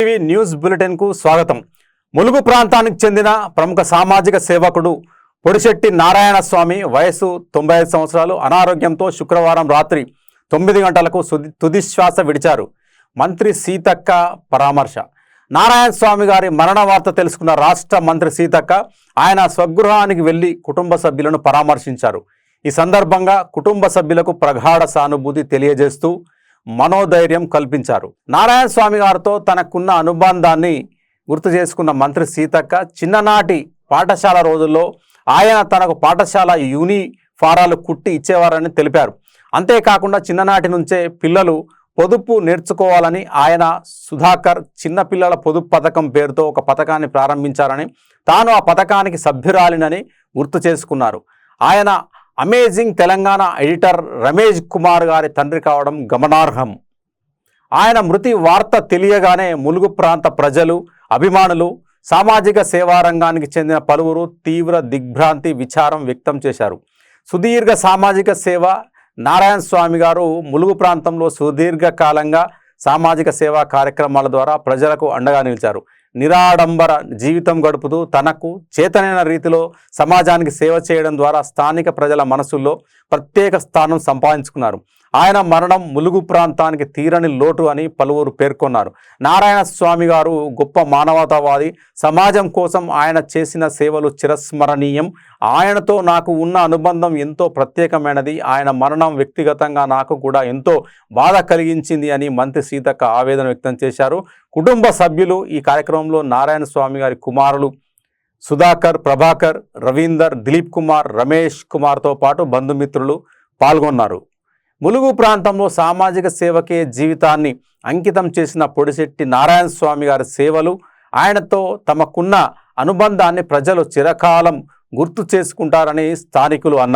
TV news bulletin కు స్వాగతం. ములుగు ప్రాంతానికి చెందిన ప్రముఖ సామాజిక సేవకుడు పొడిశెట్టి నారాయణ స్వామి వయసు 95 సంవత్సరాలు అనారోగ్యంతో శుక్రవారం రాత్రి 9 గంటలకు తుదిశ్వాస విడిచారు. మంత్రి సీతక్క పరామర్శ. నారాయణ స్వామి గారి మరణ వార్త తెలుసుకున్న రాష్ట్ర మంత్రి సీతక్క ఆయన స్వగృహానికి వెళ్లి కుటుంబ సభ్యులను పరామర్శించారు. ఈ సందర్భంగా కుటుంబ సభ్యులకు ప్రగాఢ సానుభూతి తెలియజేస్తూ మనోధైర్యం కల్పించారు. నారాయణ స్వామి గారితో తనకున్న అనుబంధాన్ని గుర్తు చేసుకున్న మంత్రి సీతక్క చిన్ననాటి పాఠశాల రోజుల్లో ఆయన తనకు పాఠశాల యూనిఫారాలు కుట్టి ఇచ్చేవారని తెలిపారు. అంతేకాకుండా చిన్ననాటి నుంచే పిల్లలు పొదుపు నేర్చుకోవాలని ఆయన సుధాకర్ చిన్నపిల్లల పొదుపు పథకం పేరుతో ఒక పథకాన్ని ప్రారంభించారని, తాను ఆ పథకానికి సభ్యురాలినని గుర్తు చేసుకున్నారు. ఆయన అమేజింగ్ తెలంగాణ ఎడిటర్ రమేష్ కుమార్ గారి తండ్రి కావడం గమనార్హం. ఆయన మృతి వార్త తెలియగానే ములుగు ప్రాంత ప్రజలు, అభిమానులు, సామాజిక సేవా రంగానికి చెందిన పలువురు తీవ్ర దిగ్భ్రాంతి, విచారం వ్యక్తం చేశారు. సుదీర్ఘ సామాజిక సేవ. నారాయణ స్వామి గారు ములుగు ప్రాంతంలో సుదీర్ఘకాలంగా సామాజిక సేవా కార్యక్రమాల ద్వారా ప్రజలకు అండగా నిలిచారు. నిరాడంబర జీవితం గడుపుతూ తనకు చేతనైన రీతిలో సమాజానికి సేవ చేయడం ద్వారా స్థానిక ప్రజల మనసుల్లో ప్రత్యేక స్థానం సంపాదించుకున్నారు. ఆయన మరణం ములుగు ప్రాంతానికి తీరని లోటు అని పలువురు పేర్కొన్నారు. నారాయణ స్వామి గారు గొప్ప మానవతావాది. సమాజం కోసం ఆయన చేసిన సేవలు చిరస్మరణీయం. ఆయనతో నాకు ఉన్న అనుబంధం ఎంతో ప్రత్యేకమైనది. ఆయన మరణం వ్యక్తిగతంగా నాకు కూడా ఎంతో బాధ కలిగించింది అని మంత్రి సీతక్క ఆవేదన వ్యక్తం చేశారు. కుటుంబ సభ్యులు ఈ కార్యక్రమంలో నారాయణ స్వామి గారి కుమారులు సుధాకర్, ప్రభాకర్, రవీందర్, దిలీప్ కుమార్, రమేష్ కుమార్తో పాటు బంధుమిత్రులు పాల్గొన్నారు. ములుగు ప్రాంతంలో సామాజిక సేవకే జీవితాన్ని అంకితం చేసిన పొడిశెట్టి నారాయణ స్వామి గారి సేవలు, ఆయనతో తమకున్న అనుబంధాన్ని ప్రజలు చిరకాలం గుర్తు చేసుకుంటారని స్థానికులు అన్నారు.